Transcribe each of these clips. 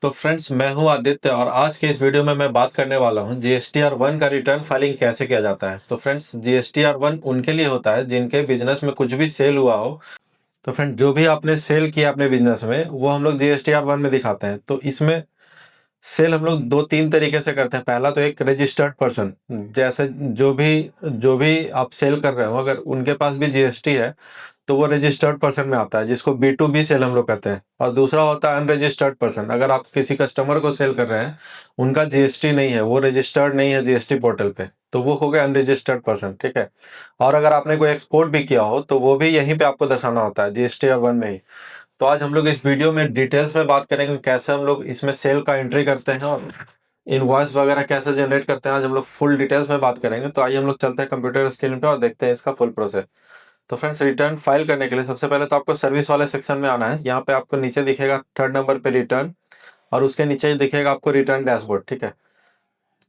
तो फ्रेंड्स, मैं हूं आदित्य और आज के इस वीडियो में मैं बात करने वाला हूं GSTR 1 का रिटर्न फाइलिंग कैसे किया जाता है। तो फ्रेंड्स, GSTR 1 उनके लिए होता है जिनके बिजनेस में कुछ भी सेल हुआ हो। तो फ्रेंड, जो भी आपने सेल किया अपने बिजनेस में वो हम लोग GSTR 1 में दिखाते हैं। तो इसमें सेल हम लोग दो तीन तरीके से करते हैं। पहला तो एक रजिस्टर्ड पर्सन, जैसे जो भी आप सेल कर रहे हो अगर उनके पास भी जीएसटी है तो वो रजिस्टर्ड पर्सन में आता है, जिसको B2B सेल हम लोग कहते हैं। और दूसरा होता है अनरजिस्टर्ड पर्सन। अगर आप किसी कस्टमर को सेल कर रहे हैं, उनका जीएसटी नहीं है, वो रजिस्टर्ड नहीं है जीएसटी पोर्टल पे, तो वो हो गया अनरजिस्टर्ड पर्सन। ठीक है। और अगर आपने कोई एक्सपोर्ट भी किया हो तो वो भी यहीं पे आपको दर्शाना होता है GSTR 1 में ही। तो आज हम लोग इस वीडियो में डिटेल्स में बात करेंगे कैसे हम लोग इसमें सेल का एंट्री करते हैं और इनवॉइस वगैरह कैसे जनरेट करते हैं। आज हम लोग फुल डिटेल्स में बात करेंगे। तो आइए हम लोग चलते हैं कंप्यूटर स्क्रीन पे और देखते हैं इसका फुल प्रोसेस। तो फ्रेंड्स, रिटर्न फाइल करने के लिए सबसे पहले तो आपको सर्विस वाले सेक्शन में आना है। यहाँ पे आपको नीचे दिखेगा 3rd नंबर पे रिटर्न, और उसके नीचे दिखेगा आपको रिटर्न डैशबोर्ड। ठीक है।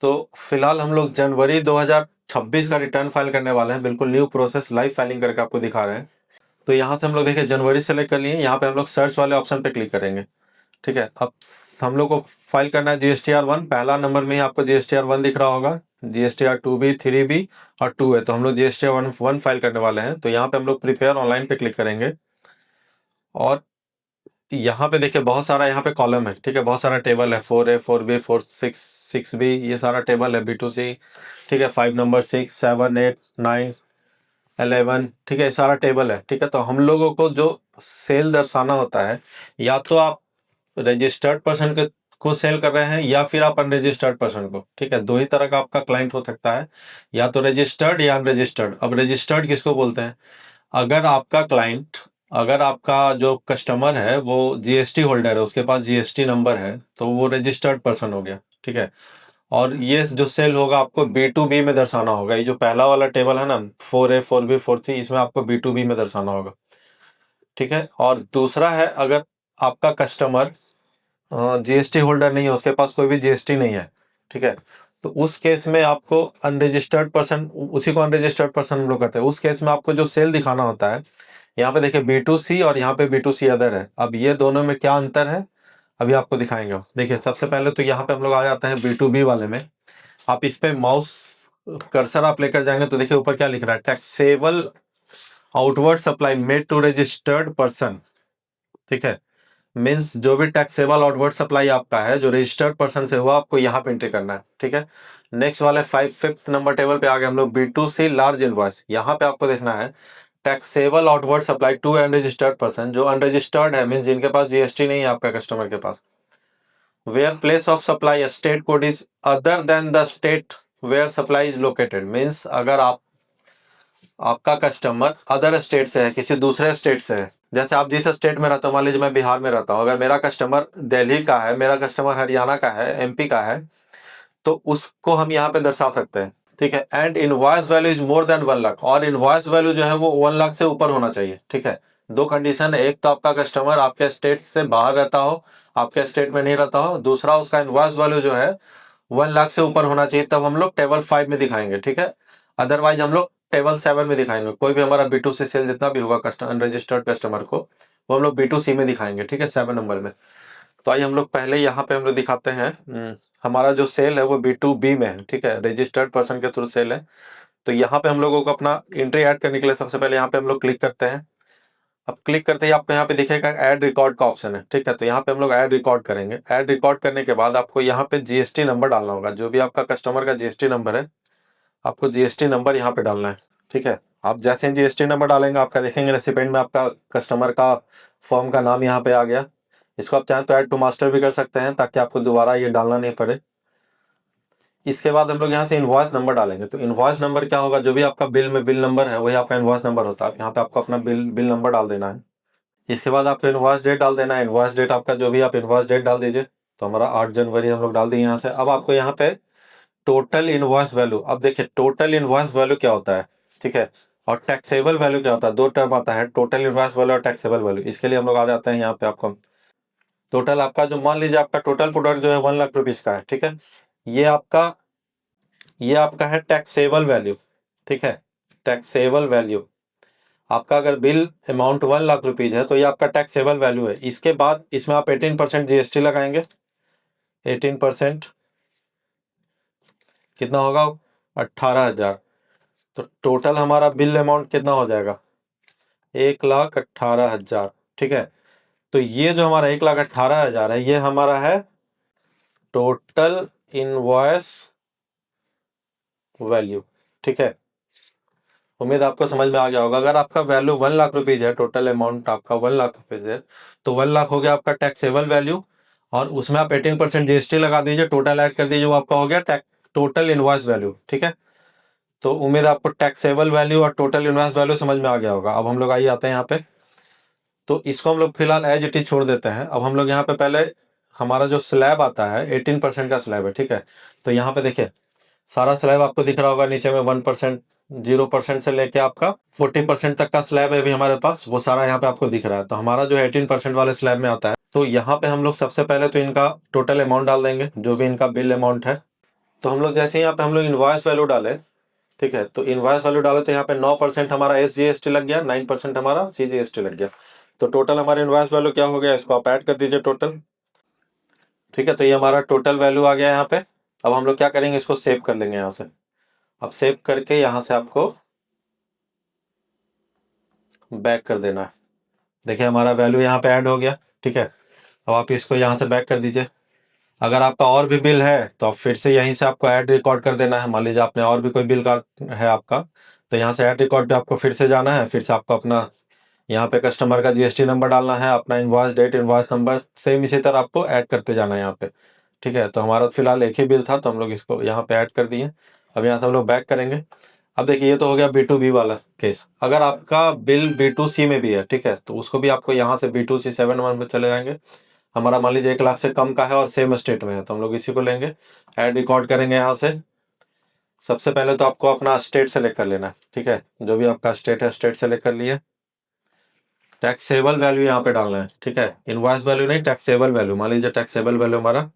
तो फिलहाल हम लोग जनवरी 2026 का रिटर्न फाइल करने वाले हैं। बिल्कुल न्यू प्रोसेस लाइव फाइलिंग करके आपको दिखा रहे हैं। तो यहाँ से हम लोग देखिए जनवरी सेलेक्ट कर लिए। यहाँ पे हम लोग सर्च वाले ऑप्शन पे क्लिक करेंगे। ठीक है। अब हम लोग को फाइल करना है GSTR 1। पहला नंबर में ही आपको GSTR 1 दिख रहा होगा। GSTR 2B 3B और 2 है, तो हम लोग GSTR 1 फाइल करने वाले हैं। तो यहाँ पे हम लोग प्रिपेयर ऑनलाइन पे क्लिक करेंगे और यहाँ पे देखिए बहुत सारा यहाँ पे कॉलम है। ठीक है। बहुत सारा टेबल है, 4A 4B 4 6 6B, ये सारा टेबल है B2C। ठीक है। 5 नंबर 6 7 8 9 11। ठीक है। ये सारा टेबल है। ठीक है। तो हम लोगों को जो सेल दर्शाना होता है, या तो आप रजिस्टर्ड पर्सन के को सेल कर रहे हैं या फिर आप अनरजिस्टर्ड पर्सन को। ठीक है। दो ही तरह का आपका क्लाइंट हो सकता है, या तो रजिस्टर्ड या अनरजिस्टर्ड। अब रजिस्टर्ड किसको बोलते हैं? अगर आपका क्लाइंट, अगर आपका जो कस्टमर है वो जीएसटी होल्डर है, उसके पास जीएसटी नंबर है, तो वो रजिस्टर्ड पर्सन हो गया। ठीक है। और ये जो सेल होगा आपको B2B में दर्शाना होगा। ये जो पहला वाला टेबल है ना, 4A 4B 4C, इसमें आपको B2B में दर्शाना होगा। ठीक है। और दूसरा है, अगर आपका कस्टमर जीएसटी होल्डर नहीं है, उसके पास कोई भी जीएसटी नहीं है। ठीक है। तो उस केस में आपको अनरजिस्टर्ड पर्सन, उसी को अनरजिस्टर्ड पर्सन हम लोग कहते हैं। उस केस में आपको जो सेल दिखाना होता है, यहाँ पे देखिए B2C और यहाँ पे B2C अदर है। अब ये दोनों में क्या अंतर है अभी आपको दिखाएंगे। देखिए सबसे पहले तो यहाँ पे हम लोग आ जाते हैं B2B वाले में। आप इस पे माउस कर्सर आप लेकर जाएंगे तो देखिए ऊपर क्या लिख रहा है, taxable outward supply made to registered person. ठीक है। मीन्स जो भी टैक्सेबल आउटवर्ड सप्लाई आपका है जो रजिस्टर्ड पर्सन से हुआ, आपको यहाँ पे एंट्री करना है। ठीक है। नेक्स्ट वाले 5th नंबर टेबल पे आ गए हम लोग, B2C लार्ज इनवॉइस। यहाँ पे आपको देखना है taxable outward supply to unregistered person. जो अनरजिस्टर्ड है मीन्स जिनके पास जीएसटी नहीं है आपका कस्टमर के पास। Where place of supply state code is other than the state where supply is located. Means अगर आपका कस्टमर अदर स्टेट से है, किसी दूसरे स्टेट से है, जैसे आप जिस स्टेट में रहते हो, मान लीजिए मैं बिहार में रहता हूँ, अगर मेरा कस्टमर दिल्ली का है, मेरा कस्टमर हरियाणा का है, MP का है, तो उसको हम यहाँ पे दर्शा सकते हैं। ठीक है। And invoice value is more than 1 lakh, और इनवॉइस वैल्यू जो है वो 1 लाख से ऊपर होना चाहिए। ठीक है। दो कंडीशन है, एक तो आपका कस्टमर आपके स्टेट से बाहर रहता हो, आपके स्टेट में नहीं रहता हो, दूसरा उसका इनवॉइस वैल्यू जो है 1 लाख से ऊपर होना चाहिए, तब हम लोग टेबल 5 में दिखाएंगे। ठीक है। अदरवाइज हम लोग टेबल 7 में दिखाएंगे। कोई भी हमारा B2C सेल जितना भी होगा कस्टमर अनरजिस्टर्ड कस्टमर को, वो हम लोग B2C में दिखाएंगे। ठीक है। 7 नंबर में। तो आइए हम लोग पहले यहाँ पे हम लोग दिखाते हैं। हमारा जो सेल है वो B2B में है। ठीक है। रजिस्टर्ड पर्सन के थ्रू सेल है। तो यहाँ पे हम लोगों को अपना एंट्री ऐड करने के लिए सबसे पहले यहाँ पे हम लोग क्लिक करते हैं। अब क्लिक करते ही आपको यहाँ पे दिखेगा ऐड रिकॉर्ड का ऑप्शन है। ठीक है। तो यहाँ पे हम लोग ऐड रिकॉर्ड करेंगे। ऐड रिकॉर्ड करने के बाद आपको यहाँ पे जीएसटी नंबर डालना होगा। जो भी आपका कस्टमर का जीएसटी नंबर है, आपको जीएसटी नंबर यहाँ पे डालना है। ठीक है। आप जैसे ही जीएसटी नंबर डालेंगे, आपका देखेंगे रेसिपेंट में आपका कस्टमर का फर्म का नाम यहाँ पे आ गया। इसको आप चाहें तो ऐड टू मास्टर भी कर सकते हैं, ताकि आपको दोबारा ये डालना नहीं पड़े। इसके बाद हम लोग यहाँ से इनवॉइस नंबर डालेंगे। तो इनवॉइस नंबर क्या होगा, जो भी आपका बिल में बिल नंबर है वही आपका इनवॉइस नंबर होता है। यहाँ पे आपको अपना बिल नंबर डाल देना है। इसके बाद आपको इनवॉइस डेट डाल देना है। इनवॉइस डेट आपका जो भी आप इनवॉइस डेट डाल दीजिए। तो हमारा 8 जनवरी हम लोग डाल दिए यहाँ से। अब आपको यहाँ पे टोटल इनवॉइस वैल्यू, अब देखिए टोटल इनवॉइस वैल्यू क्या होता है। ठीक है। और टैक्सेबल वैल्यू क्या होता है, दो टर्म आता है, टोटल इनवॉइस वैल्यू और टैक्सेबल वैल्यू। इसके लिए हम लोग आ जाते हैं यहाँ पे। आपको टोटल आपका जो, मान लीजिए आपका टोटल प्रोडक्ट जो है 1 लाख रुपीज का है। ठीक है। ये आपका ये आपका है टैक्सेबल वैल्यू। ठीक है। टैक्सेबल वैल्यू आपका, अगर बिल अमाउंट 1 लाख रुपीज है तो ये आपका टैक्सेबल वैल्यू है। इसके बाद इसमें आप 18% जीएसटी लगाएंगे। 18% कितना होगा? 18,000। तो टोटल हमारा बिल अमाउंट कितना हो जाएगा? 1,18,000। ठीक है, तो ये जो हमारा 1,18,000 है, ये हमारा है टोटल इनवॉइस वैल्यू। ठीक है, उम्मीद आपको समझ में आ गया होगा। अगर आपका वैल्यू 1 लाख रुपीज है, टोटल अमाउंट आपका 1 लाख रुपीज है, तो 1 लाख हो गया आपका टैक्सेबल वैल्यू, और उसमें आप 18% जीएसटी लगा दीजिए, टोटल ऐड कर दीजिए, वो आपका हो गया टोटल इनवॉइस वैल्यू। ठीक है, तो उम्मीद आपको टैक्सेबल वैल्यू और टोटल इनवॉइस वैल्यू समझ में आ गया होगा। अब हम लोग आइए आते हैं यहाँ पे, तो इसको हम लोग फिलहाल एज इट इज छोड़ देते हैं। अब हम लोग यहाँ पे पहले हमारा जो स्लैब आता है 18% का स्लैब है। ठीक है, तो यहाँ पे देखिए सारा स्लैब आपको दिख रहा होगा, नीचे में 1%, 0% से लेके आपका 40% तक का स्लैब है अभी हमारे पास, वो सारा यहाँ पे आपको दिख रहा है। तो हमारा जो 18% वाले स्लैब में आता है, तो यहाँ पे हम लोग सबसे पहले तो इनका टोटल अमाउंट डाल देंगे, जो भी इनका बिल अमाउंट है। तो हम लोग जैसे ही यहाँ पे हम लोग इनवॉइस वैल्यू डालें, ठीक है, तो इनवॉइस वैल्यू डाले तो यहाँ पे 9% हमारा SGST लग गया, 9% हमारा CGST लग गया। तो टोटल हमारा इनवॉइस वैल्यू क्या हो गया, इसको आप ऐड कर दीजिए टोटल। ठीक है, तो ये हमारा टोटल वैल्यू आ गया यहाँ पे। अब हम लोग क्या करेंगे, इसको सेव कर लेंगे यहाँ से। अब सेव करके यहाँ से आपको बैक कर देना है। देखिए हमारा वैल्यू यहाँ पे ऐड हो गया। ठीक है, अब आप इसको यहाँ से बैक कर दीजिए। अगर आपका और भी बिल है तो आप फिर से यहीं से आपको ऐड रिकॉर्ड कर देना है। मान लीजिए आपने और भी कोई बिल का है आपका, तो यहाँ से ऐड रिकॉर्ड पे आपको फिर से जाना है। फिर से आपको अपना यहाँ पे कस्टमर का GST नंबर डालना है, अपना invoice date, invoice number, same इसी तरह आपको ऐड करते जाना है यहाँ पे। ठीक है, तो हमारा फिलहाल एक ही बिल था, तो हम लोग इसको यहाँ पे ऐड कर दिए। अब यहाँ से हम लोग बैक करेंगे। अब देखिए ये तो हो गया B2B वाला केस। अगर आपका बिल B2C में भी है, ठीक है, तो उसको भी आपको यहाँ से B2C 7 में चले जाएंगे। हमारा मान लीजिए 1 लाख से कम का है और सेम स्टेट में है, तो हम लोग इसी को लेंगे, ऐड रिकॉर्ड करेंगे यहाँ से। सबसे पहले तो आपको अपना स्टेट सेलेक्ट कर लेना है। ठीक है, जो भी आपका स्टेट है, स्टेट सेलेक्ट कर लिए। टैक्सेबल वैल्यू यहाँ पे डालना है। ठीक है, इनवॉइस वैल्यू नहीं, टैक्सेबल वैल्यू। मान लीजिए टैक्सेबल वैल्यू हमारा,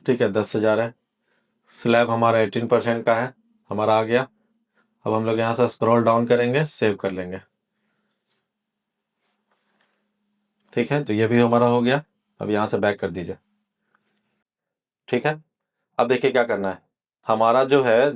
ठीक है, 10,000 है। स्लैब हमारा 18% का है, हमारा आ गया। अब हम लोग यहाँ से स्क्रॉल डाउन करेंगे, सेव कर लेंगे। ठीक है, तो ये भी हमारा हो गया। अब यहाँ से बैक कर दीजिए। ठीक है, अब देखिए क्या करना है। हमारा जो है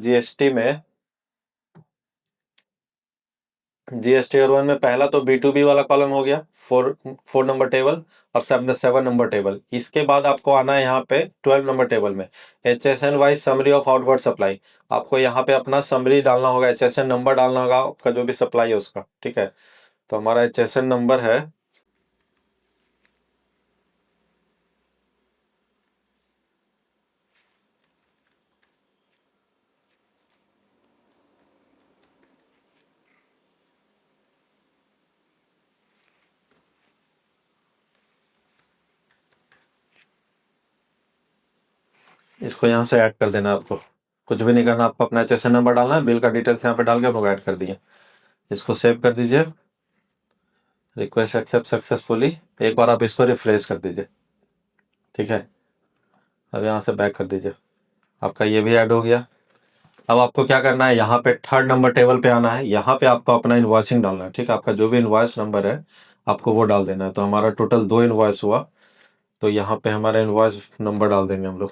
GSTR1 में पहला तो B2B वाला कॉलम हो गया, 4 नंबर टेबल और 7 नंबर टेबल। इसके बाद आपको आना है यहाँ पे 12 नंबर टेबल में HSN wise summary of outward supply. आपको यहाँ पे अपना समरी डालना होगा, HSN नंबर डालना होगा आपका जो भी सप्लाई है उसका। ठीक है, तो हमारा HSN नंबर है, इसको यहाँ से ऐड कर देना है। आपको कुछ भी नहीं करना, आपको अपना HSN नंबर डालना है, बिल का डिटेल्स यहाँ पे डाल के हम लोग ऐड कर दिए। इसको सेव कर दीजिए। Request accept successfully. एक बार आप इसको रिफ्रेश कर दीजिए। ठीक है, अब यहाँ से बैक कर दीजिए। आपका ये भी ऐड हो गया। अब आपको क्या करना है, यहाँ पे 3rd नंबर टेबल पे आना है। यहाँ पे आपको अपना इन्वॉइसिंग डालना है। ठीक है, आपका जो भी इन्वॉइस नंबर है आपको वो डाल देना है। तो हमारा टोटल 2 इन्वॉइस हुआ, तो यहाँ पे हमारा इन्वॉइस नंबर डाल देंगे हम लोग।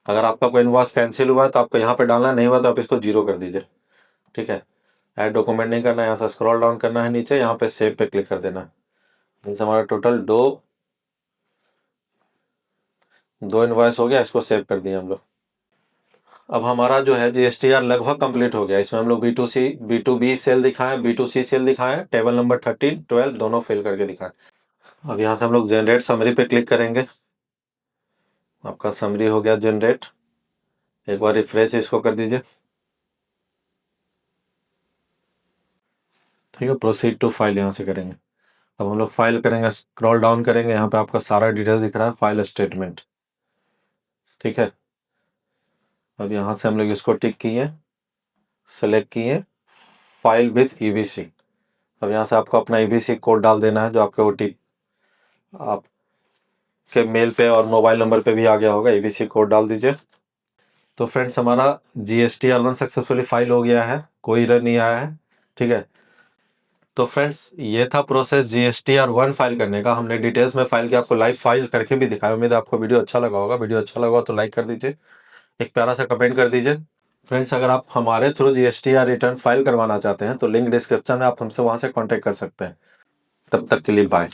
अगर आपका कोई इन्वॉइस कैंसिल हुआ है तो आपको यहाँ पे डालना, नहीं हुआ तो आप इसको 0 कर दीजिए। ठीक है, ऐड डॉक्यूमेंट नहीं करना है, यहाँ से स्क्रॉल डाउन करना है नीचे, यहाँ पे सेव पे क्लिक कर देना है। मीन्स हमारा टोटल दो इन्वॉइस हो गया, इसको सेव कर दिया हम लोग। अब हमारा जो है GSTR लगभग कंप्लीट हो गया। इसमें हम लोग B2C B2B सेल दिखाएं, B2C सेल दिखाएं, टेबल नंबर 13 12 दोनों फिल करके दिखाएं। अब यहाँ से हम लोग जनरेट समरी पे क्लिक करेंगे। आपका समरी हो गया जनरेट। एक बार रिफ्रेश इसको कर दीजिए। ठीक है, प्रोसीड टू फाइल यहाँ से करेंगे। अब हम लोग फाइल करेंगे, स्क्रॉल डाउन करेंगे, यहाँ पे आपका सारा डिटेल्स दिख रहा है, फाइल स्टेटमेंट। ठीक है, अब यहाँ से हम लोग इसको टिक किए, सेलेक्ट किए, फाइल विथ EBC। अब यहाँ से आपको अपना EBC कोड डाल देना है, जो आपके OTP आपके मेल पे और मोबाइल नंबर पे भी आ गया होगा। EBC कोड डाल दीजिए। तो फ्रेंड्स हमारा GSTR1 सक्सेसफुली फाइल हो गया है, कोई एरर नहीं आया है। ठीक है, तो फ्रेंड्स ये था प्रोसेस जीएसटीआर 1 फाइल करने का। हमने डिटेल्स में फाइल किया, आपको लाइव फाइल करके भी दिखाया। उम्मीद है आपको वीडियो अच्छा लगा होगा। वीडियो अच्छा लगा हो तो लाइक कर दीजिए, एक प्यारा सा कमेंट कर दीजिए। फ्रेंड्स अगर आप हमारे थ्रू जीएसटीआर रिटर्न फाइल करवाना चाहते हैं तो लिंक डिस्क्रिप्शन में, आप हमसे वहां से कॉन्टेक्ट कर सकते हैं। तब तक के लिए बाय।